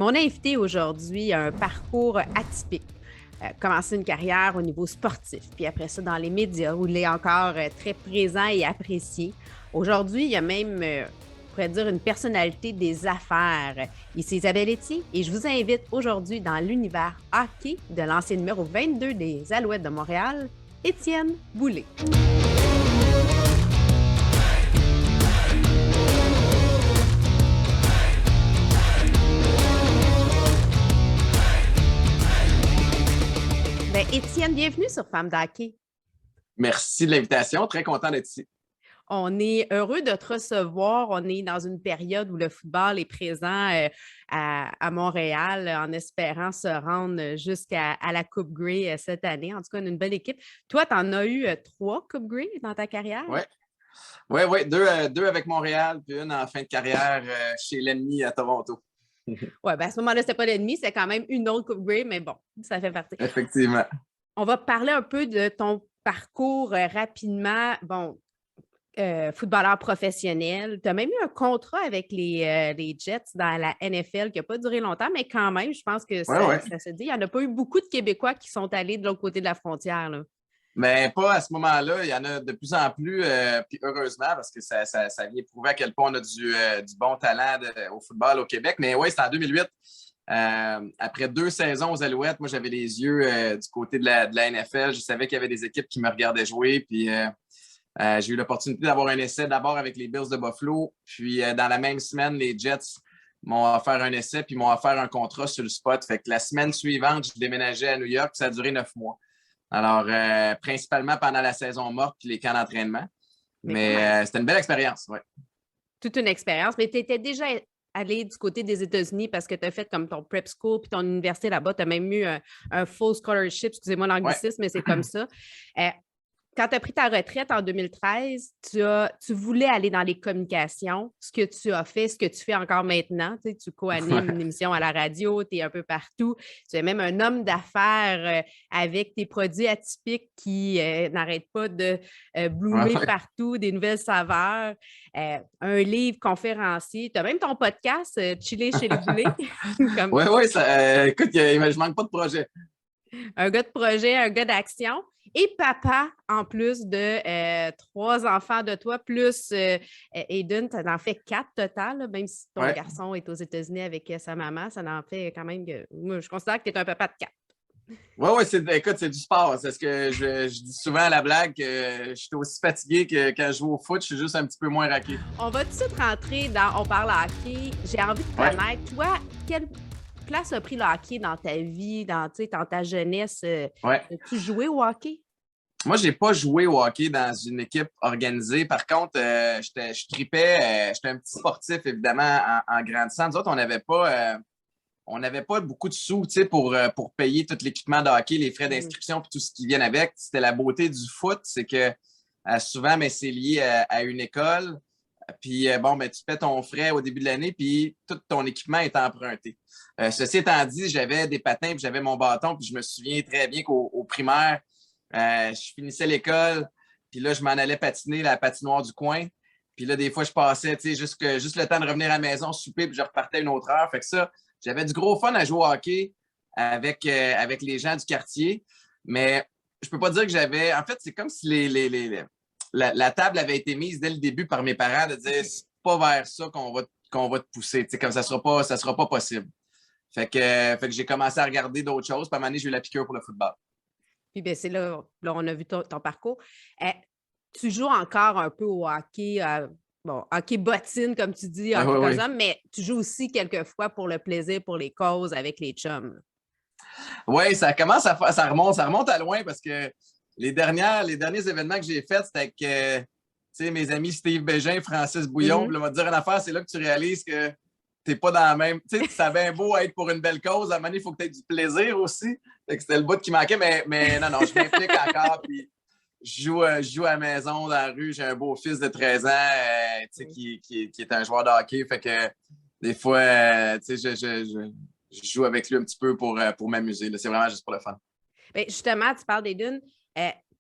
Mon invité aujourd'hui a un parcours atypique. Commencé une carrière au niveau sportif, puis après ça dans les médias, où il est encore très présent et apprécié. Aujourd'hui, il y a même, on pourrait dire, une personnalité des affaires. Ici Isabelle Etier, et je vous invite aujourd'hui dans l'univers hockey de l'ancien numéro 22 des Alouettes de Montréal, Étienne Boulay. Ben, Étienne, bienvenue sur Femmes d'Hockey. Merci de l'invitation. Très content d'être ici. On est heureux de te recevoir. On est dans une période où le football est présent à Montréal en espérant se rendre jusqu'à la Coupe Grey cette année. En tout cas, une belle équipe. Toi, tu en as eu 3 Coupes Grey dans ta carrière? Oui, deux avec Montréal, puis une en fin de carrière chez l'ennemi à Toronto. Oui, ben à ce moment-là, ce n'était pas l'ennemi, c'est quand même une autre Coupe Grey, mais bon, ça fait partie. Effectivement. On va parler un peu de ton parcours rapidement. Bon, footballeur professionnel. Tu as même eu un contrat avec les Jets dans la NFL qui n'a pas duré longtemps, mais quand même, je pense que ça se dit. Il n'y en a pas eu beaucoup de Québécois qui sont allés de l'autre côté de la frontière, là. Mais pas à ce moment-là. Il y en a de plus en plus, puis heureusement, parce que ça vient prouver à quel point on a du bon talent au football au Québec. Mais oui, c'était en 2008. Après 2 saisons aux Alouettes, moi, j'avais les yeux du côté de la NFL. Je savais qu'il y avait des équipes qui me regardaient jouer, puis j'ai eu l'opportunité d'avoir un essai d'abord avec les Bills de Buffalo. Puis dans la même semaine, les Jets m'ont offert un essai puis m'ont offert un contrat sur le spot. Fait que la semaine suivante, je déménageais à New York. Ça a duré 9 mois. Alors, principalement pendant la saison morte puis les camps d'entraînement. Mais c'était une belle expérience, oui. Toute une expérience. Mais tu étais déjà allé du côté des États-Unis parce que tu as fait comme ton prep school puis ton université là-bas. Tu as même eu un full scholarship. Excusez-moi l'anglicisme, mais c'est comme ça. Quand tu as pris ta retraite en 2013, tu voulais aller dans les communications, ce que tu as fait, ce que tu fais encore maintenant. Tu co-animes une émission à la radio, tu es un peu partout. Tu es même un homme d'affaires avec tes produits atypiques qui n'arrêtent pas de bloomer partout, des nouvelles saveurs. Un livre conférencier. Tu as même ton podcast, Chiller chez les Boulets. Oui, écoute, je manque pas de projet. Un gars de projet, un gars d'action et papa, en plus de 3 enfants de toi, plus Aiden, ça en fait 4 total, là, même si ton garçon est aux États-Unis avec sa maman, ça en fait quand même, moi, je considère que tu es un papa de 4. Oui, écoute, c'est du sport. C'est ce que je dis souvent à la blague, que je suis aussi fatigué que quand je joue au foot, je suis juste un petit peu moins raqué. On va tout de suite rentrer dans On parle hockey. J'ai envie de connaître, toi, quelle place a pris le hockey dans ta vie, dans ta jeunesse? As-tu joué au hockey? Moi, je n'ai pas joué au hockey dans une équipe organisée. Par contre, je tripais. J'étais un petit sportif, évidemment, en grandissant. Nous autres, on n'avait pas beaucoup de sous pour payer tout l'équipement de hockey, les frais d'inscription et tout ce qui vient avec. C'était la beauté du foot, c'est que souvent, c'est lié à une école. Puis, tu paies ton frais au début de l'année, puis tout ton équipement est emprunté. Ceci étant dit, j'avais des patins, puis j'avais mon bâton, puis je me souviens très bien qu'au primaire, je finissais l'école, puis là, je m'en allais patiner la patinoire du coin. Puis là, des fois, je passais, juste le temps de revenir à la maison, souper, puis je repartais une autre heure. Fait que ça, j'avais du gros fun à jouer au hockey avec les gens du quartier. Mais je peux pas dire que j'avais... En fait, c'est comme si la table avait été mise dès le début par mes parents de dire c'est pas vers ça qu'on va te pousser. Comme ça sera pas possible. Fait que j'ai commencé à regarder d'autres choses. Puis à un moment donné, j'ai eu la piqûre pour le football. Puis c'est là, on a vu ton parcours. Tu joues encore un peu au hockey, hockey bottine, comme tu dis, hockey hommes, mais tu joues aussi quelquefois pour le plaisir, pour les causes avec les chums. Oui, ça remonte à loin parce que les derniers événements que j'ai faits, c'était avec mes amis Steve Bégin, Francis Bouillon. Puis là, on va te dire une affaire, c'est là que tu réalises que t'es pas dans la même. Tu sais, ça bien beau être pour une belle cause. À un moment donné, il faut que tu aies du plaisir aussi. Fait que c'était le bout qui manquait, mais non, je m'implique encore. Puis je joue à la maison, dans la rue. J'ai un beau fils de 13 ans qui est un joueur de hockey. Fait que des fois, je joue avec lui un petit peu pour m'amuser. C'est vraiment juste pour le fun. Bien, justement, tu parles des dunes.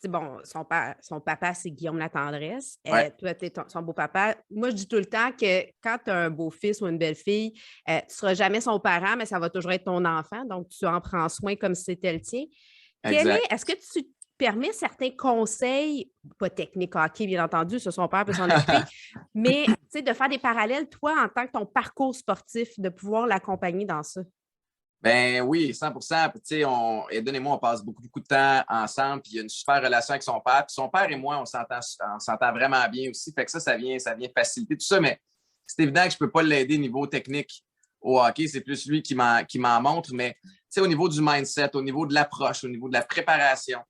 bon, son papa, c'est Guillaume Latendresse. Ouais, Toi, tu es son beau-papa. Moi, je dis tout le temps que quand tu as un beau-fils ou une belle-fille, tu ne seras jamais son parent, mais ça va toujours être ton enfant. Donc, tu en prends soin comme si c'était le tien. exact. Est-ce que tu te permets certains conseils, pas techniques hockey, bien entendu, ça, son père peut s'en occuper, mais de faire des parallèles, toi, en tant que ton parcours sportif, de pouvoir l'accompagner dans ça? Ben oui, 100%. Puis, tu sais, Eden et moi, on passe beaucoup, beaucoup de temps ensemble. Puis il y a une super relation avec son père. Puis son père et moi, on s'entend vraiment bien aussi. Fait que ça vient faciliter tout ça. Mais c'est évident que je ne peux pas l'aider au niveau technique au hockey. C'est plus lui qui m'en montre. Mais tu sais, au niveau du mindset, au niveau de l'approche, au niveau de la préparation,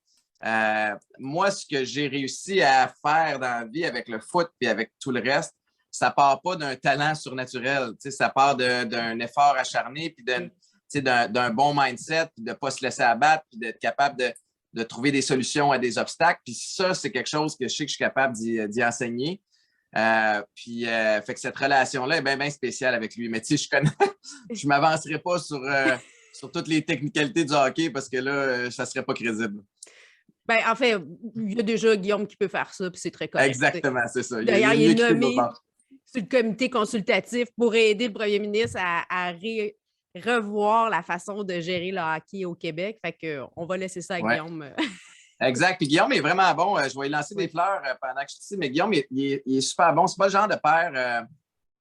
moi, ce que j'ai réussi à faire dans la vie avec le foot et avec tout le reste, ça part pas d'un talent surnaturel. Tu sais, ça part d'un effort acharné puis d'un bon mindset, puis de ne pas se laisser abattre, puis d'être capable de trouver des solutions à des obstacles. Puis ça, c'est quelque chose que je sais que je suis capable d'y enseigner. Fait que cette relation-là est bien, bien spéciale avec lui. Mais tu sais, je ne m'avancerai pas sur toutes les technicalités du hockey parce que là, ça ne serait pas crédible. Ben, en fait, il y a déjà Guillaume qui peut faire ça, puis c'est très correct. Exactement, c'est ça. Il D'ailleurs, est il est mieux équipé de l'autre nommé part. sur le comité consultatif pour aider le premier ministre à revoir la façon de gérer le hockey au Québec. Fait qu'on va laisser ça à Ouais. Guillaume. Exact. Puis Guillaume est vraiment bon. Je vais lui lancer des Oui. fleurs pendant que je suis ici, mais Guillaume, il est super bon. C'est pas le genre de père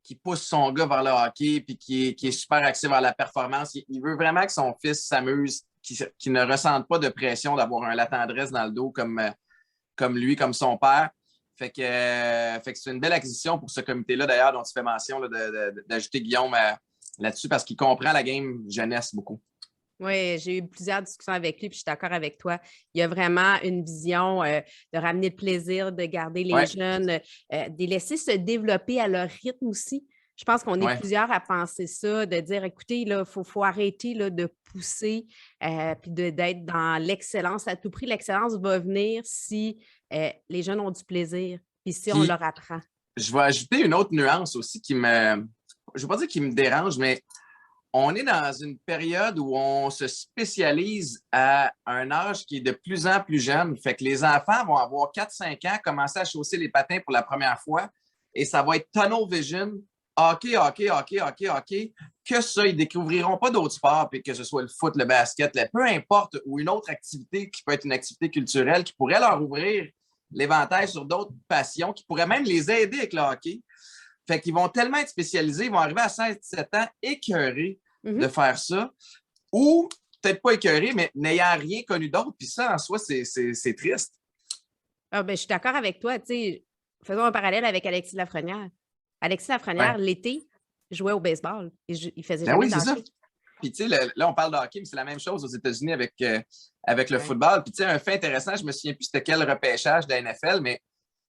qui pousse son gars vers le hockey puis qui est super axé vers la performance. Il veut vraiment que son fils s'amuse, qu'il ne ressente pas de pression d'avoir un Latendresse dans le dos comme lui, comme son père. Fait que c'est une belle acquisition pour ce comité-là, d'ailleurs, dont tu fais mention là, d'ajouter Guillaume là-dessus parce qu'il comprend la game jeunesse beaucoup. Oui, j'ai eu plusieurs discussions avec lui, puis je suis d'accord avec toi. Il y a vraiment une vision de ramener le plaisir, de garder les Ouais, jeunes, de les laisser se développer à leur rythme aussi. Je pense qu'on est ouais. plusieurs à penser ça, de dire, écoutez, il faut arrêter là, de pousser, puis d'être dans l'excellence à tout prix. L'excellence va venir si les jeunes ont du plaisir, puis si on Puis, leur apprend. je vais ajouter une autre nuance aussi je ne veux pas dire qui me dérange, mais on est dans une période où on se spécialise à un âge qui est de plus en plus jeune. Fait que les enfants vont avoir 4-5 ans, commencer à chausser les patins pour la première fois, et ça va être tunnel vision, hockey, hockey, hockey, hockey, hockey. Que ça, ils ne découvriront pas d'autres sports, puis que ce soit le foot, le basket, peu importe, ou une autre activité qui peut être une activité culturelle qui pourrait leur ouvrir l'éventail sur d'autres passions, qui pourrait même les aider avec le hockey. Fait qu'ils vont tellement être spécialisés, ils vont arriver à 16-17 ans écœurés de Mhm. faire ça, ou peut-être pas écœurés, mais n'ayant rien connu d'autre. Puis ça, en soi, c'est triste. Ah, ben, je suis d'accord avec toi. Tu sais, faisons un parallèle avec Alexis Lafrenière. Alexis Lafrenière, Ouais. l'été, jouait au baseball. Il faisait Ben jamais oui, de c'est ça. hockey. Puis, tu sais, là, on parle de hockey, mais c'est la même chose aux États-Unis avec le Ouais. football. Puis, tu sais, un fait intéressant, je me souviens plus c'était quel repêchage de la NFL, mais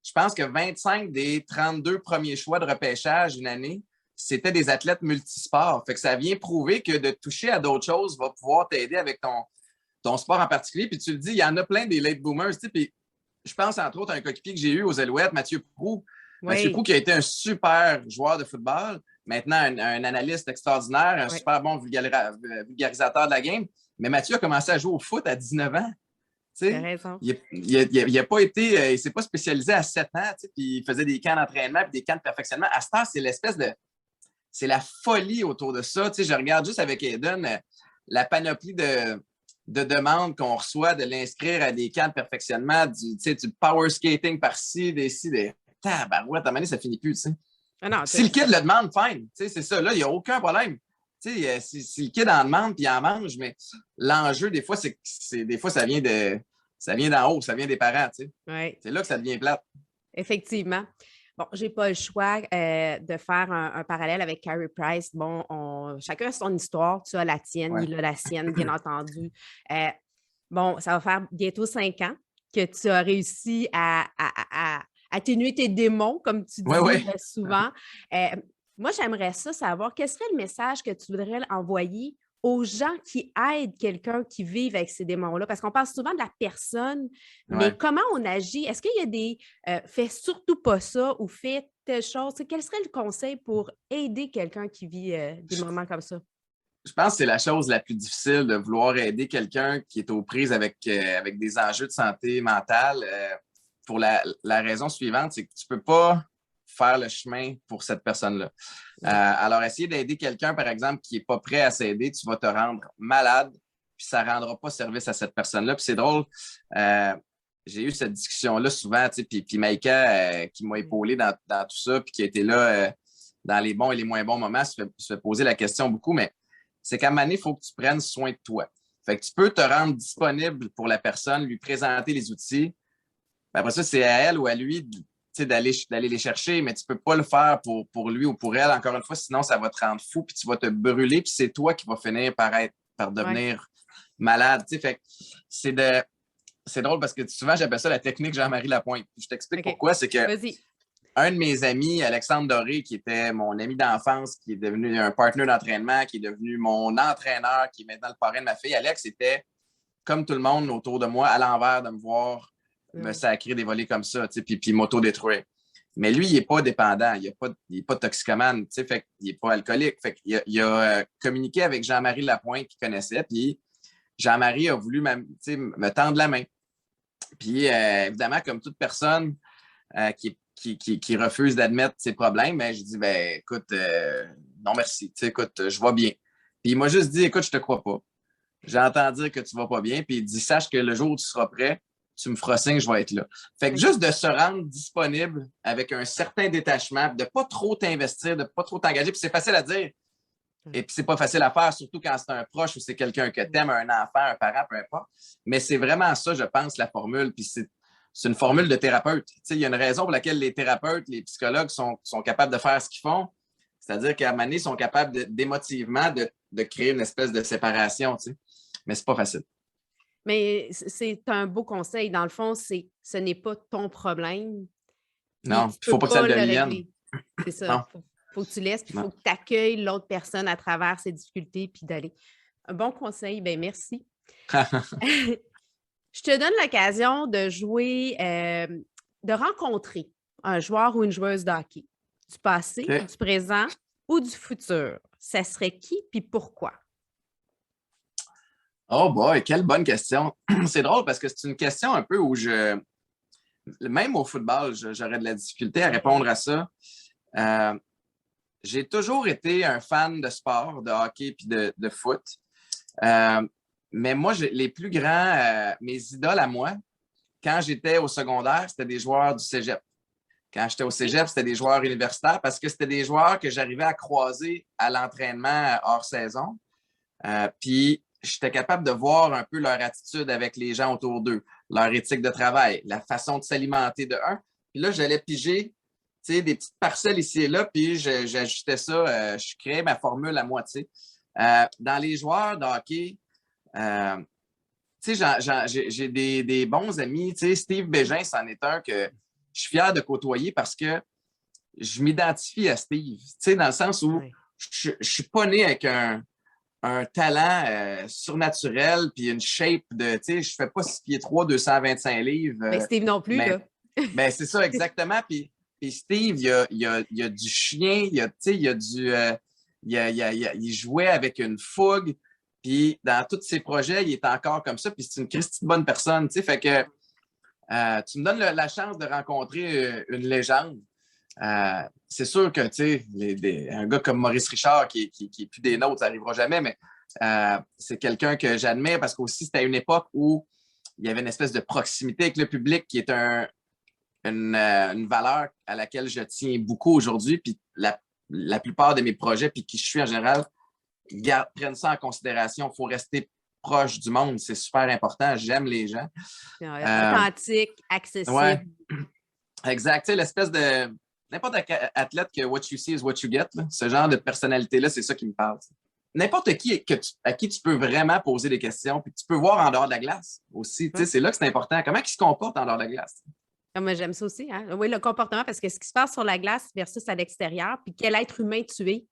je pense que 25 des 32 premiers choix de repêchage une année, c'était des athlètes multisports. Fait que ça vient prouver que de toucher à d'autres choses va pouvoir t'aider avec ton sport en particulier. Puis tu le dis, il y en a plein des late boomers. Tu sais, puis je pense entre autres à un coéquipier que j'ai eu aux Alouettes, Mathieu Proulx. Mathieu Proulx Oui, qui a été un super joueur de football, maintenant un analyste extraordinaire, un oui, super bon vulgarisateur de la game. Mais Mathieu a commencé à jouer au foot à 19 ans. Tu tu as sais, raison. il a pas été, il s'est pas spécialisé à 7 ans, tu sais, puis il faisait des camps d'entraînement puis des camps de perfectionnement. À ce temps, c'est la folie autour de ça. Tu sais, je regarde juste avec Eden la panoplie de demandes qu'on reçoit de l'inscrire à des camps de perfectionnement, du power skating par-ci, des tabarouettes, à un moment donné, ça finit plus, tu sais. Ah non, Si le kid le demande, fine. Tu sais, c'est ça, là, il n'y a aucun problème. Tu sais, si le kid en demande puis il en mange, mais l'enjeu, des fois, des fois, ça vient d'en haut, ça vient des parents, tu sais. oui, C'est là que ça devient plate. effectivement. Bon, je n'ai pas le choix de faire un parallèle avec Carey Price. Bon, chacun a son histoire. Tu as la tienne, Ouais. il a la sienne, bien entendu. Euh, bon, ça va faire bientôt 5 ans que tu as réussi à atténuer tes démons, comme tu Ouais, dis ouais. souvent. Euh, Moi, j'aimerais ça savoir quel serait le message que tu voudrais envoyer aux gens qui aident quelqu'un qui vit avec ces démons-là? Parce qu'on parle souvent de la personne, mais Ouais. comment on agit? Est-ce qu'il y a des fais surtout pas ça ou fais telle chose? Quel serait le conseil pour aider quelqu'un qui vit des moments comme ça? Je pense que c'est la chose la plus difficile de vouloir aider quelqu'un qui est aux prises avec des enjeux de santé mentale pour la raison suivante, c'est que tu ne peux pas faire le chemin pour cette personne-là. Alors, essayer d'aider quelqu'un, par exemple, qui n'est pas prêt à s'aider, tu vas te rendre malade, puis ça ne rendra pas service à cette personne-là. Puis c'est drôle, j'ai eu cette discussion-là souvent, puis Maïka, qui m'a épaulé dans tout ça, puis qui a été là dans les bons et les moins bons moments, se fait poser la question beaucoup, mais c'est qu'à un moment donné, il faut que tu prennes soin de toi. Fait que tu peux te rendre disponible pour la personne, lui présenter les outils. Après ça, c'est à elle ou à lui d'aller les chercher, mais tu ne peux pas le faire pour lui ou pour elle, encore une fois, sinon ça va te rendre fou, puis tu vas te brûler, puis c'est toi qui vas finir par devenir malade. Fait que c'est drôle parce que souvent, j'appelle ça la technique Jean-Marie Lapointe. Je t'explique pourquoi. C'est que un de mes amis, Alexandre Doré, qui était mon ami d'enfance, qui est devenu un partenaire d'entraînement, qui est devenu mon entraîneur, qui est maintenant le parrain de ma fille, Alex était, comme tout le monde autour de moi, à l'envers de me voir me sacrer des volets comme ça, puis m'auto-détruire. Mais lui, il n'est pas dépendant, il n'est pas toxicomane, fait il n'est pas alcoolique. Fait il a communiqué avec Jean-Marie Lapointe, qu'il connaissait, puis Jean-Marie a voulu me tendre la main. Puis, évidemment, comme toute personne qui refuse d'admettre ses problèmes, ben, je dis, écoute, non merci, écoute, je vais bien. Puis il m'a juste dit, écoute, je te crois pas. J'entends dire que tu vas pas bien, puis il dit, sache que le jour où tu seras prêt, tu me feras signe, je vais être là. Fait que juste de se rendre disponible avec un certain détachement, de pas trop t'investir, de pas trop t'engager, puis c'est facile à dire, et puis c'est pas facile à faire, surtout quand c'est un proche ou c'est quelqu'un que t'aimes, un enfant, un parent, peu importe. Mais c'est vraiment ça, je pense, la formule, puis c'est une formule de thérapeute. Il y a une raison pour laquelle les thérapeutes, les psychologues sont capables de faire ce qu'ils font. C'est-à-dire qu'à un moment donné, ils sont capables d'émotivement de créer une espèce de séparation. Mais c'est pas facile. Mais c'est un beau conseil. Dans le fond, ce n'est pas ton problème. Non, il ne faut pas que ça le devienne. C'est ça. Il faut que tu laisses, puis il faut que tu accueilles l'autre personne à travers ses difficultés, puis d'aller. Un bon conseil, bien merci. Je te donne l'occasion de jouer, de rencontrer un joueur ou une joueuse de hockey, du passé, du présent ou du futur. Ça serait qui puis pourquoi? Oh boy, quelle bonne question. C'est drôle parce que c'est une question un peu où même au football, j'aurais de la difficulté à répondre à ça. J'ai toujours été un fan de sport, de hockey puis de foot. Mais moi, les plus grands, mes idoles à moi, quand j'étais au secondaire, c'était des joueurs du cégep. Quand j'étais au cégep, c'était des joueurs universitaires parce que c'était des joueurs que j'arrivais à croiser à l'entraînement hors saison. Puis, j'étais capable de voir un peu leur attitude avec les gens autour d'eux, leur éthique de travail, la façon de s'alimenter de un. Puis là, j'allais piger des petites parcelles ici et là, puis j'ajustais ça, je créais ma formule à moi. Dans les joueurs de hockey, j'ai des bons amis. Steve Bégin, c'en est un que je suis fier de côtoyer parce que je m'identifie à Steve. Dans le sens où je ne suis pas né avec un talent surnaturel puis une shape de. Je ne fais pas 6 pieds 3, 225 livres. Mais Steve non plus, là. Ben, c'est ça, exactement. Puis Steve, il y a du chien, il jouait avec une fougue. Puis dans tous ses projets, il est encore comme ça. Puis c'est une Christie de bonne personne. Fait que tu me donnes la chance de rencontrer une légende. C'est sûr que un gars comme Maurice Richard, qui est plus des nôtres, ça n'arrivera jamais, mais c'est quelqu'un que j'admire parce qu'aussi, c'était à une époque où il y avait une espèce de proximité avec le public qui est une valeur à laquelle je tiens beaucoup aujourd'hui. Puis la plupart de mes projets, puis qui je suis en général, prennent ça en considération. Il faut rester proche du monde. C'est super important. J'aime les gens. Authentique, accessible. Ouais. Exact. L'espèce de... N'importe quel athlète que what you see is what you get, là, ce genre de personnalité-là, c'est ça qui me parle. N'importe qui à qui tu peux vraiment poser des questions, puis tu peux voir en dehors de la glace aussi. C'est là que c'est important. Comment il se comporte en dehors de la glace? Moi, j'aime ça aussi. Hein? Oui, le comportement, parce que ce qui se passe sur la glace versus à l'extérieur, puis quel être humain tu es.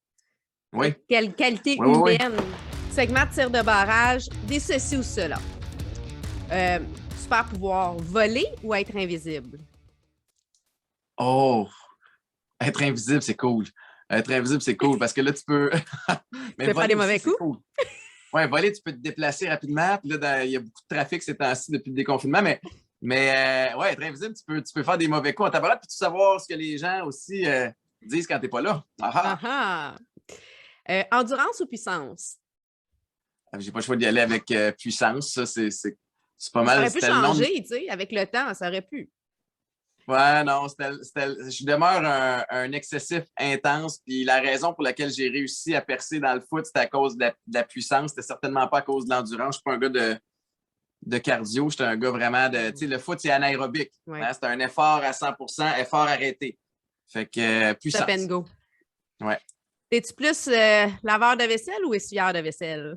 Oui. Quelle qualité humaine. Segment de tir de barrage, des ceci ou cela. Super pouvoir, voler ou être invisible? Oh! Être invisible, c'est cool. Être invisible, c'est cool parce que là, tu peux. Tu peux faire des mauvais coups? Cool. Oui, voler, tu peux te déplacer rapidement. Puis là, il y a beaucoup de trafic ces temps-ci depuis le déconfinement. Mais ouais, être invisible, tu peux faire des mauvais coups en tabarouette puis tu savoir ce que les gens aussi disent quand tu n'es pas là. Endurance ou puissance? J'ai pas le choix d'y aller avec puissance. Ça, c'est pas mal. Ça aurait pu changer, tu sais, avec le temps, ça aurait pu. Ouais, non, je demeure un excessif intense. Puis la raison pour laquelle j'ai réussi à percer dans le foot, c'était à cause de la puissance. C'était certainement pas à cause de l'endurance. Je suis pas un gars de cardio. J'étais un gars vraiment de. Tu sais, le foot, c'est anaérobique. Ouais. Hein, c'est un effort à 100%, effort arrêté. Fait que puissance. Stop and go. Ouais. Es-tu plus laveur de vaisselle ou essuyeur de vaisselle?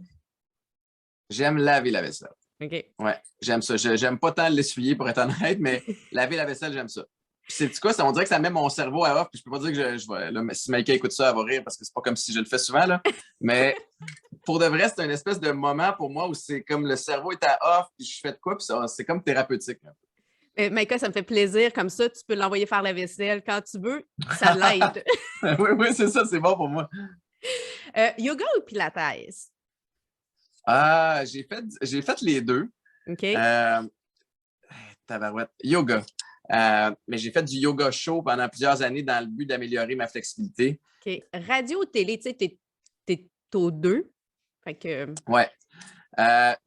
J'aime laver la vaisselle. OK. Ouais, j'aime ça. J'aime pas tant l'essuyer pour être honnête, mais laver la vaisselle, j'aime ça. Puis c'est quoi, on dirait que ça met mon cerveau à off, puis je peux pas dire que je vais. Là, si Maïka écoute ça, elle va rire parce que c'est pas comme si je le fais souvent, là. Mais pour de vrai, c'est une espèce de moment pour moi où c'est comme le cerveau est à off, puis je fais de quoi, puis c'est comme thérapeutique. Maïka, ça me fait plaisir. Comme ça, tu peux l'envoyer faire la vaisselle quand tu veux. Ça l'aide. Oui, c'est ça, c'est bon pour moi. Yoga ou Pilates? Ah, j'ai fait les deux. OK. Tabarouette. Yoga. Mais j'ai fait du yoga chaud pendant plusieurs années dans le but d'améliorer ma flexibilité. OK. Radio ou télé, tu sais, t'es aux deux. Fait que... Ouais.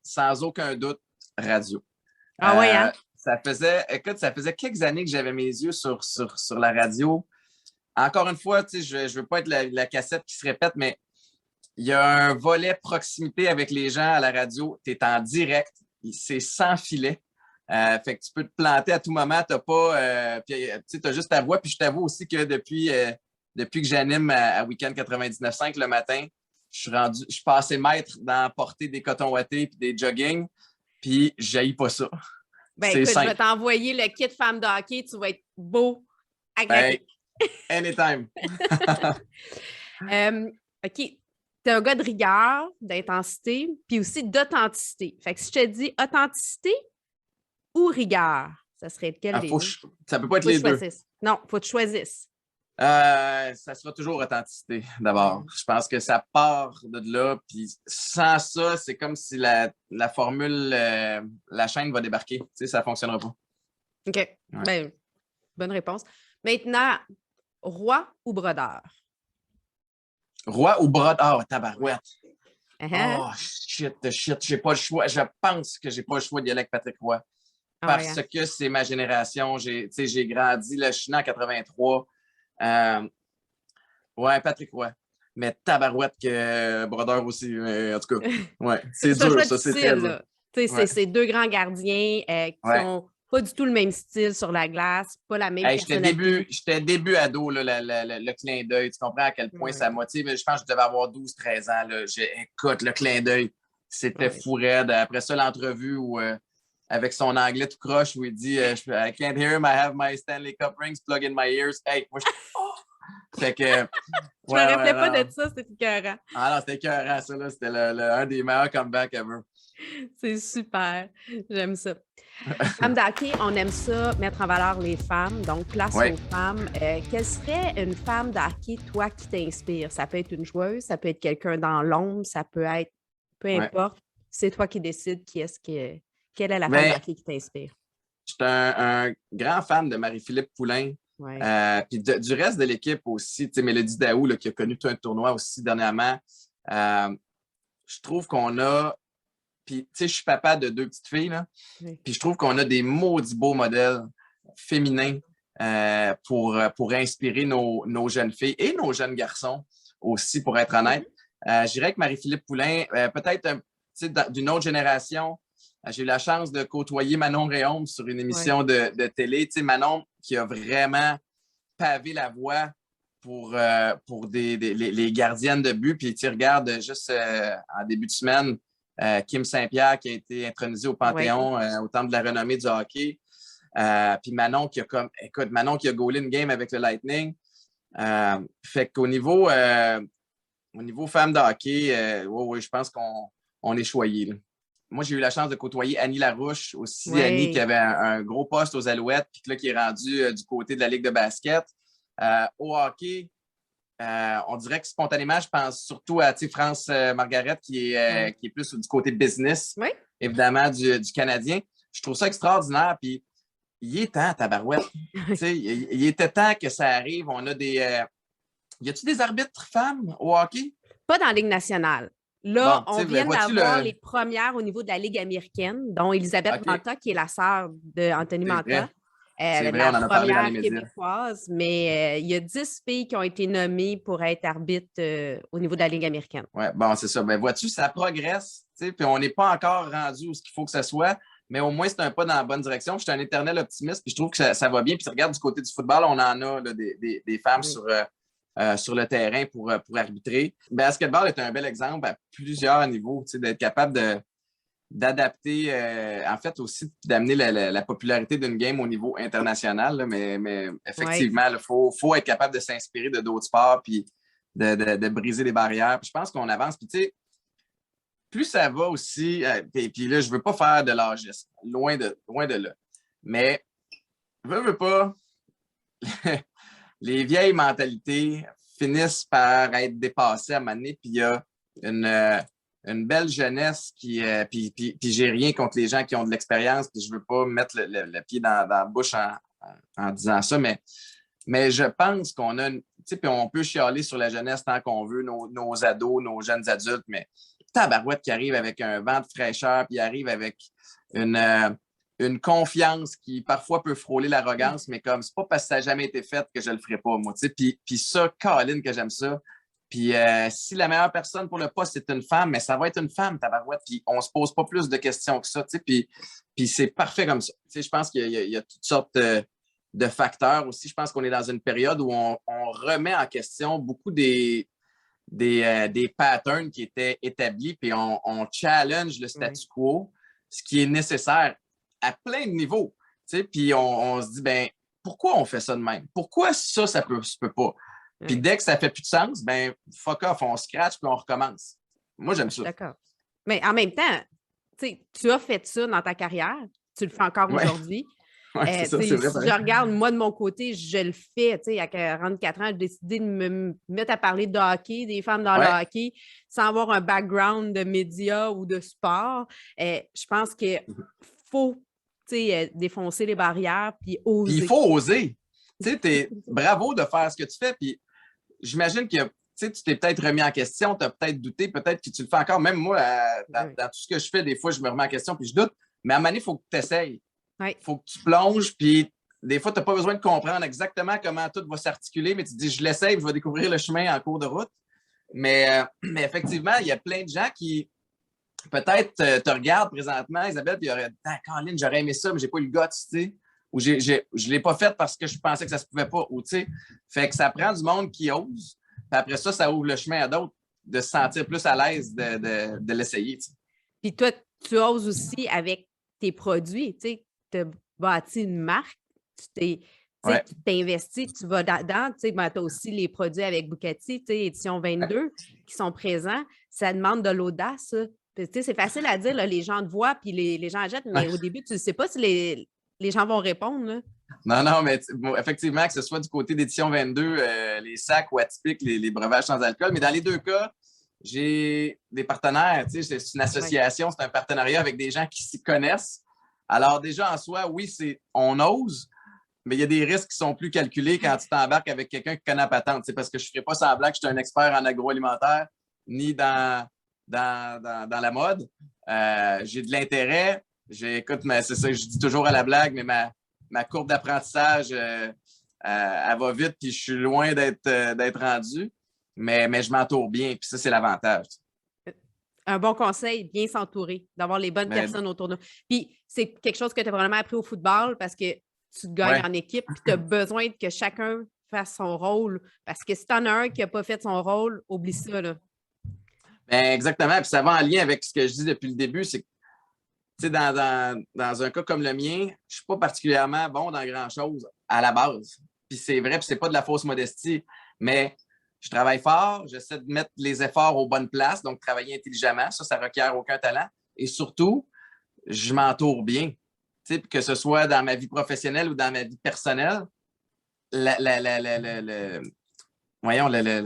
Sans aucun doute, radio. Ah ouais, hein? Ça faisait quelques années que j'avais mes yeux sur la radio. Encore une fois, tu sais, je veux pas être la cassette qui se répète, mais il y a un volet proximité avec les gens à la radio. Tu es en direct. C'est sans filet. Fait que tu peux te planter à tout moment. Tu as juste ta voix. Puis je t'avoue aussi que depuis que j'anime à Week-end 99.5 le matin, je suis passé maître dans porter des cotons ouatés puis des jogging. Puis j'haïs pas ça. Ben écoute, je vais t'envoyer le kit femme de hockey. Tu vas être beau, agréable. Anytime. OK. Tu es un gars de rigueur, d'intensité, puis aussi d'authenticité. Fait que si je te dis authenticité ou rigueur, ça serait lequel des deux? Ça peut pas être les deux. Non, il faut que tu choisisses. Ça sera toujours authenticité, d'abord. Je pense que ça part de là, puis sans ça, c'est comme si la formule, la chaîne va débarquer. Tu sais, ça ne fonctionnera pas. OK. Ouais. Ben, bonne réponse. Maintenant, roi ou brodeur? Roi ou brodeur? Oh, tabarouette. Uh-huh. Oh, shit, j'ai pas le choix. Je pense que j'ai pas le choix d'y aller avec Patrick Roy. Parce que c'est ma génération. J'ai grandi, là, je suis né en 83. Ouais, Patrick Roy. Mais tabarouette que brodeur aussi. En tout cas, ouais, c'est dur, ça, c'est très dur. C'est deux grands gardiens qui ont pas du tout le même style sur la glace, pas la même personnalité. J'étais début ado, là, le clin d'œil. Tu comprends à quel point ça motive. Je pense que je devais avoir 12-13 ans. Là. Écoute, le clin d'œil, c'était fou raide. Après ça, l'entrevue avec son anglais tout croche où il dit I can't hear him, I have my Stanley Cup rings plug in my ears. Hey, moi, Fait que. Je me rappelais pas de ça, c'était écœurant. Ah non, c'était écœurant, ça, là. C'était un des meilleurs comebacks ever. C'est super. J'aime ça. Femme d'hockey, on aime ça, mettre en valeur les femmes. Donc, place aux femmes. Quelle serait une femme d'hockey, toi, qui t'inspire? Ça peut être une joueuse, ça peut être quelqu'un dans l'ombre, ça peut être. Peu importe. C'est toi qui décides quelle est la femme d'hockey qui t'inspire. Je suis un grand fan de Marie-Philippe Poulain. Puis du reste de l'équipe aussi, tu sais, Mélodie Daou, là, qui a connu tout un tournoi aussi dernièrement. Je trouve qu'on a. Puis, tu sais, je suis papa de 2 petites filles, là. Puis je trouve qu'on a des maudits beaux modèles féminins pour inspirer nos jeunes filles et nos jeunes garçons aussi, pour être honnête. Je dirais que Marie-Philippe Poulain, peut-être d'une autre génération. J'ai eu la chance de côtoyer Manon Réaume sur une émission de télé. Tu sais, Manon qui a vraiment pavé la voie pour les gardiennes de but. Puis tu regardes juste en début de semaine, Kim Saint-Pierre qui a été intronisée au Panthéon au Temple de la renommée du hockey. Puis Manon qui a gaulé une game avec le Lightning. Fait qu'au niveau femme de hockey, je pense qu'on est choyé. Moi, j'ai eu la chance de côtoyer Annie Larouche aussi. Annie qui avait un gros poste aux Alouettes, puis là, qui est rendue du côté de la Ligue de basket. Au hockey, On dirait que spontanément, je pense surtout à France Margaret qui est plus du côté business, Oui. évidemment, du Canadien. Je trouve ça extraordinaire. Puis, il est temps, tabarouette. Il était temps que ça arrive. On a des. Y a-tu des arbitres femmes au hockey? Pas dans la Ligue nationale. Là, Bon, on vient d'avoir le. les premières au niveau de la Ligue américaine, dont Elisabeth OK, Manta, qui est la sœur d'Anthony c'est Manta. vrai. C'est vrai, La on en a parlé dans les première médias. québécoise, mais il y a 10 filles qui ont été nommées pour être arbitres au niveau de la Ligue américaine. Oui, bon, c'est ça. Ben, vois-tu, ça progresse, puis on n'est pas encore rendu où ce qu'il faut que ça soit, mais au moins, c'est un pas dans la bonne direction. Je suis un éternel optimiste, puis je trouve que ça va bien. Puis tu regardes du côté du football, on en a là, des femmes sur le terrain pour arbitrer. Le basketball est un bel exemple à plusieurs niveaux, d'être capable d'adapter, en fait aussi d'amener la popularité d'une game au niveau international. Là, mais effectivement, il faut être capable de s'inspirer de d'autres sports puis de briser les barrières. Puis je pense qu'on avance. Puis tu sais, plus ça va aussi, puis là, je ne veux pas faire de l'âgisme, loin de là. Mais, veux pas, les vieilles mentalités finissent par être dépassées à un moment donné, puis il y a une belle jeunesse puis j'ai rien contre les gens qui ont de l'expérience, puis je veux pas mettre le pied dans la bouche en disant ça, mais je pense qu'on a, tu sais, puis on peut chialer sur la jeunesse tant qu'on veut, nos ados, nos jeunes adultes, mais tabarouette qui arrive avec un vent de fraîcheur, puis arrive avec une confiance qui parfois peut frôler l'arrogance, mais comme c'est pas parce que ça n'a jamais été fait que je le ferai pas, moi, tu sais, puis ça, Caroline, que j'aime ça. Puis si la meilleure personne pour le poste, c'est une femme, mais ça va être une femme, tabarouette, puis on se pose pas plus de questions que ça, tu sais, puis c'est parfait comme ça. Tu sais, je pense qu'il y a toutes sortes de facteurs aussi. Je pense qu'on est dans une période où on remet en question beaucoup des patterns qui étaient établis, puis on challenge le statu quo, ce qui est nécessaire à plein de niveaux. Tu sais, puis on se dit, ben pourquoi on fait ça de même? Pourquoi ça se peut pas? Puis dès que ça fait plus de sens, ben fuck off, on scratch puis on recommence. Moi, j'aime ça. D'accord. Mais en même temps, tu as fait ça dans ta carrière, tu le fais encore aujourd'hui. Oui, c'est ça, c'est vrai. Si je regarde, moi, de mon côté, je le fais. À 44 ans, j'ai décidé de me mettre à parler de hockey, des femmes dans le hockey, sans avoir un background de médias ou de sport. Je pense qu'il faut défoncer les barrières puis oser. Puis il faut oser. Bravo de faire ce que tu fais. Puis j'imagine que tu t'es peut-être remis en question, tu as peut-être douté, peut-être que tu le fais encore. Même moi, dans tout ce que je fais, des fois, je me remets en question puis je doute. Mais à un moment donné, il faut que tu essayes. Il faut que tu plonges, puis des fois, tu n'as pas besoin de comprendre exactement comment tout va s'articuler, mais tu te dis, je l'essaye, je vais découvrir le chemin en cours de route. Mais effectivement, il y a plein de gens qui peut-être te regardent présentement, Isabelle, puis ils auraient dit, Caroline, j'aurais aimé ça, mais j'ai pas eu le guts, tu sais. Ou je ne l'ai pas fait parce que je pensais que ça se pouvait pas. Ou, tu sais, fait que ça prend du monde qui ose. Puis après ça, ça ouvre le chemin à d'autres de se sentir plus à l'aise de l'essayer. Tu sais. Puis toi, tu oses aussi avec tes produits, tu sais. Tu as bâti une marque, tu t'investis, tu vas dedans. Tu as aussi les produits avec Bucati, édition 22, qui sont présents. Ça demande de l'audace. C'est facile à dire, là, les gens te voient puis les gens achètent, mais au début, tu ne sais pas si les gens vont répondre. Là. Non, mais effectivement, que ce soit du côté d'édition 22, les sacs ou atypiques, les breuvages sans alcool, mais dans les deux cas, j'ai des partenaires. C'est une association, c'est un partenariat avec des gens qui s'y connaissent. Alors, déjà, en soi, oui, on ose, mais il y a des risques qui sont plus calculés quand tu t'embarques avec quelqu'un qui connaît la patente. Parce que je ne ferai pas semblant que je suis un expert en agroalimentaire ni dans la mode. J'ai de l'intérêt. Écoute, c'est ça que je dis toujours à la blague, mais ma courbe d'apprentissage, elle va vite, puis je suis loin d'être rendu, mais je m'entoure bien, puis ça, c'est l'avantage. Un bon conseil, bien s'entourer, d'avoir les bonnes personnes autour de nous. Puis c'est quelque chose que tu as vraiment appris au football parce que tu te gagnes en équipe, puis tu as besoin que chacun fasse son rôle. Parce que si tu en as un qui n'a pas fait son rôle, oublie ça. Là. Exactement. Puis ça va en lien avec ce que je dis depuis le début, c'est que dans un cas comme le mien, je ne suis pas particulièrement bon dans grand-chose à la base. Puis c'est vrai, puis c'est pas de la fausse modestie, mais je travaille fort, j'essaie de mettre les efforts aux bonnes places, donc travailler intelligemment, ça ne requiert aucun talent. Et surtout, je m'entoure bien. Que ce soit dans ma vie professionnelle ou dans ma vie personnelle, voyons, le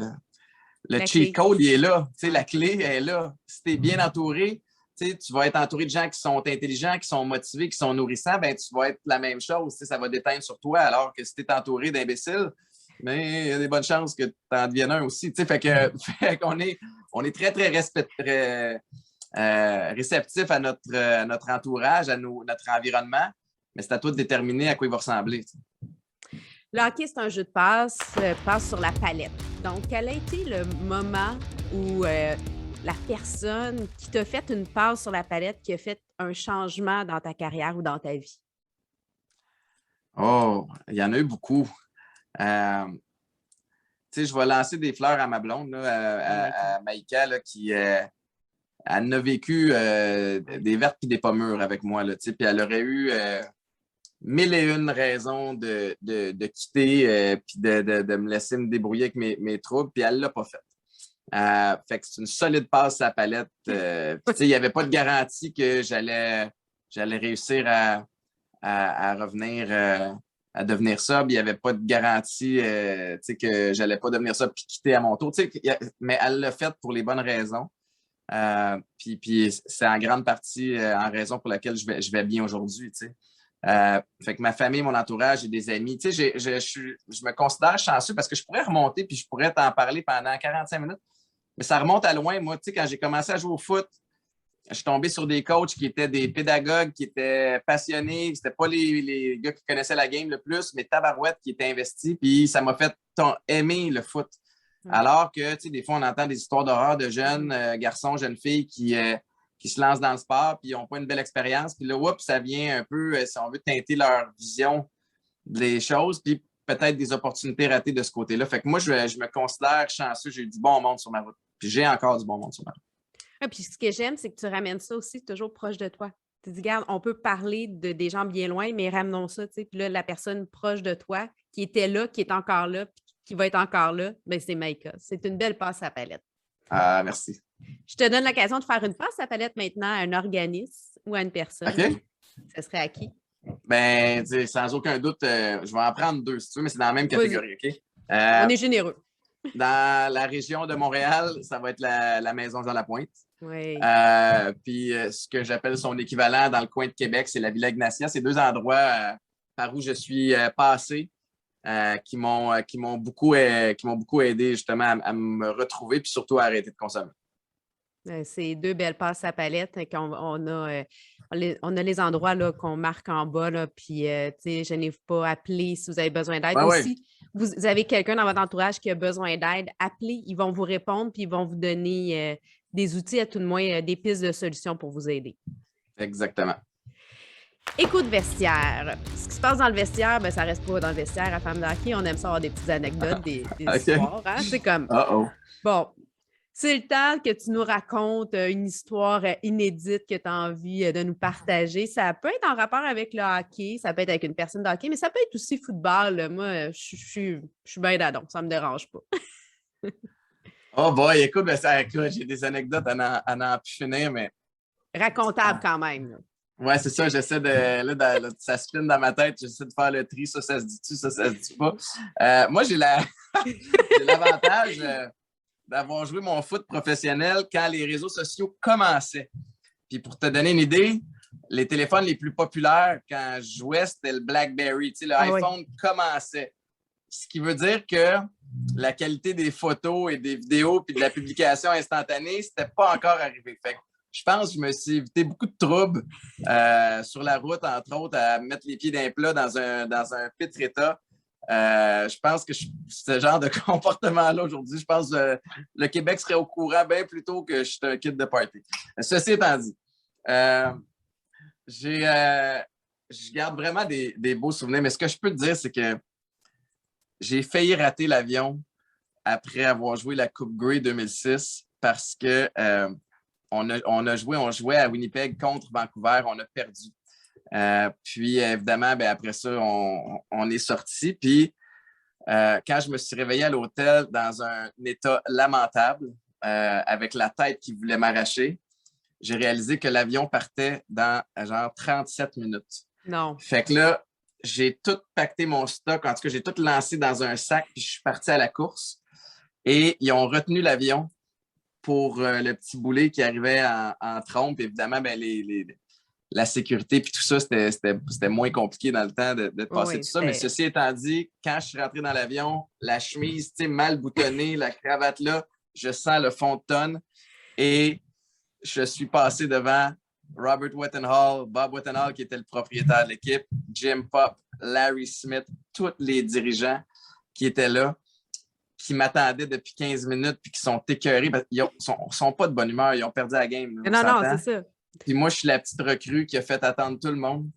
La cheat clé. code, il est là. Tu sais, la clé est là. Si tu es bien entouré, tu vas être entouré de gens qui sont intelligents, qui sont motivés, qui sont nourrissants, ben, tu vas être la même chose. Ça va déteindre sur toi, alors que si tu es entouré d'imbéciles, mais il y a des bonnes chances que tu en deviennes un aussi. Fait qu'on est, on est très, très réceptif à notre entourage, à notre environnement, mais c'est à toi de déterminer à quoi il va ressembler. Le hockey, c'est un jeu de passe sur la palette. Donc, quel a été le moment où la personne qui t'a fait une passe sur la palette qui a fait un changement dans ta carrière ou dans ta vie? Oh, il y en a eu beaucoup. Je vais lancer des fleurs à ma blonde, là, à Maïka, là, qui elle a vécu des vertes et des pas mûres avec moi. Là, puis elle aurait eu mille et une raisons de quitter puis de me laisser me débrouiller avec mes troubles, puis elle ne l'a pas fait. Fait que c'est une solide passe à la palette. Il n'y avait pas de garantie que j'allais réussir à revenir à devenir ça. Il n'y avait pas de garantie que j'allais pas devenir ça puis quitter à mon tour. Mais elle l'a fait pour les bonnes raisons. Puis c'est en grande partie en raison pour laquelle je vais bien aujourd'hui. Fait que ma famille, mon entourage et des amis, je me considère chanceux parce que je pourrais remonter puis je pourrais t'en parler pendant 45 minutes. Mais ça remonte à loin. Moi, quand j'ai commencé à jouer au foot, je suis tombé sur des coachs qui étaient des pédagogues, qui étaient passionnés. C'était pas les gars qui connaissaient la game le plus, mais tabarouettes qui étaient investis. Puis ça m'a fait aimer le foot. Alors que, des fois, on entend des histoires d'horreur de jeunes garçons, jeunes filles qui se lancent dans le sport puis ils n'ont pas une belle expérience. Puis là, oups, ça vient un peu, si on veut, teinter leur vision des choses. Puis peut-être des opportunités ratées de ce côté-là. Fait que moi, je me considère chanceux. J'ai eu du bon monde sur ma route. Puis j'ai encore du bon monde sur ma route. Ah, puis ce que j'aime, c'est que tu ramènes ça aussi toujours proche de toi. Tu dis, regarde, on peut parler des gens bien loin, mais ramenons ça, tu sais. Puis là, la personne proche de toi, qui était là, qui est encore là, puis qui va être encore là, bien, c'est Maïka. C'est une belle passe à palette. Ah, merci. Je te donne l'occasion de faire une passe à palette maintenant à un organisme ou à une personne. OK. Ce serait à qui? Ben, sans aucun doute, je vais en prendre deux, si tu veux, mais c'est dans la même catégorie, OK? On est généreux. Dans la région de Montréal, ça va être la Maison Jean-Lapointe. Oui. Puis ce que j'appelle son équivalent dans le coin de Québec, c'est la Villa Ignacia. C'est deux endroits par où je suis passé qui m'ont beaucoup aidé justement à me retrouver puis surtout à arrêter de consommer. C'est deux belles passes à palette. On a les endroits là, qu'on marque en bas, là, puis je n'ai pas appelé si vous avez besoin d'aide. Ouais, si vous avez quelqu'un dans votre entourage qui a besoin d'aide, appelez, ils vont vous répondre, puis ils vont vous donner des outils, à tout de moins des pistes de solutions pour vous aider. Exactement. Écoute vestiaire. Ce qui se passe dans le vestiaire, ben, ça reste pas dans le vestiaire à Femme de hockey. On aime ça avoir des petites anecdotes, des Okay. histoires. Hein? C'est comme, bon, c'est le temps que tu nous racontes une histoire inédite que tu as envie de nous partager. Ça peut être en rapport avec le hockey, ça peut être avec une personne de hockey, mais ça peut être aussi football. Moi, je suis bien d'adon, ça ne me dérange pas. Oh boy, écoute, j'ai des anecdotes à n'en plus finir, mais... Racontable quand même. Là. Ouais, c'est ça, j'essaie de... ça spinne dans ma tête, j'essaie de faire le tri, ça se dit-tu, ça se dit pas. Moi, j'ai l'avantage d'avoir joué mon foot professionnel quand les réseaux sociaux commençaient. Puis pour te donner une idée, les téléphones les plus populaires quand je jouais, c'était le BlackBerry. Tu sais, iPhone commençait. Ce qui veut dire que la qualité des photos et des vidéos puis de la publication instantanée, c'était pas encore arrivé. Fait que je pense que je me suis évité beaucoup de troubles sur la route, entre autres, à mettre les pieds d'un plat dans un pitre état. Je pense que ce genre de comportement-là aujourd'hui, je pense que le Québec serait au courant bien plus tôt que je suis un kid de party. Ceci étant dit, je garde vraiment des beaux souvenirs, mais ce que je peux te dire, c'est que j'ai failli rater l'avion après avoir joué la Coupe Grey 2006 parce que on jouait à Winnipeg contre Vancouver, on a perdu. Puis, évidemment, après ça, on est sorti. Puis, quand je me suis réveillé à l'hôtel dans un état lamentable, avec la tête qui voulait m'arracher, j'ai réalisé que l'avion partait dans genre 37 minutes. Non. Fait que là, j'ai tout pacté mon stock. En tout cas, j'ai tout lancé dans un sac, puis je suis parti à la course. Et ils ont retenu l'avion pour le petit boulet qui arrivait en trompe. Évidemment, ben, la sécurité puis tout ça, c'était moins compliqué dans le temps de passer Oui, tout ça. Mais ceci étant dit, quand je suis rentré dans l'avion, la chemise mal boutonnée, la cravate là, je sens le fond de tonne et je suis passé devant Robert Whittenhall, Bob Whittenhall qui était le propriétaire de l'équipe, Jim Pop, Larry Smith, tous les dirigeants qui étaient là, qui m'attendaient depuis 15 minutes puis qui sont écœurés. Ils sont pas de bonne humeur, ils ont perdu la game. Non, c'est ça. Puis moi, je suis la petite recrue qui a fait attendre tout le monde.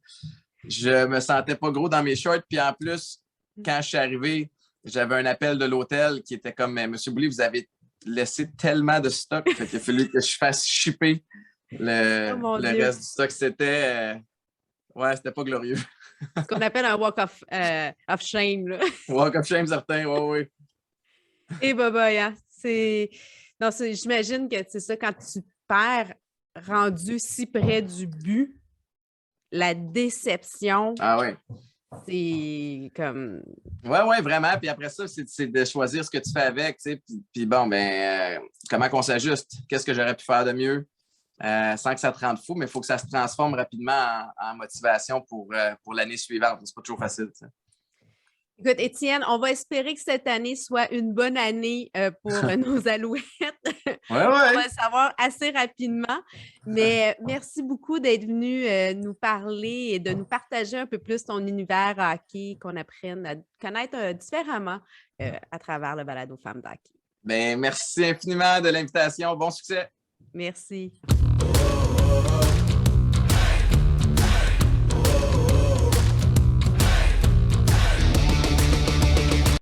Je me sentais pas gros dans mes shorts. Puis en plus, quand je suis arrivé, j'avais un appel de l'hôtel qui était comme « Monsieur Boulay, vous avez laissé tellement de stock. » Fait qu'il a fallu que je fasse shipper le reste du stock. C'était pas glorieux. Ce qu'on appelle un walk of shame. Là. Walk of shame, certain, oui. Et hein, j'imagine que c'est ça, quand tu perds rendu si près du but, la déception. Ah oui. C'est comme. Oui, vraiment. Puis après ça, c'est de choisir ce que tu fais avec. Puis bon, comment qu'on s'ajuste? Qu'est-ce que j'aurais pu faire de mieux sans que ça te rende fou? Mais il faut que ça se transforme rapidement en motivation pour l'année suivante. C'est pas toujours facile. T'sais. Écoute, Étienne, on va espérer que cette année soit une bonne année pour nos Alouettes. On va le savoir assez rapidement. Mais merci beaucoup d'être venu nous parler et de nous partager un peu plus ton univers hockey, qu'on apprenne à connaître différemment à travers le balado Femmes d'hockey. Merci infiniment de l'invitation. Bon succès. Merci.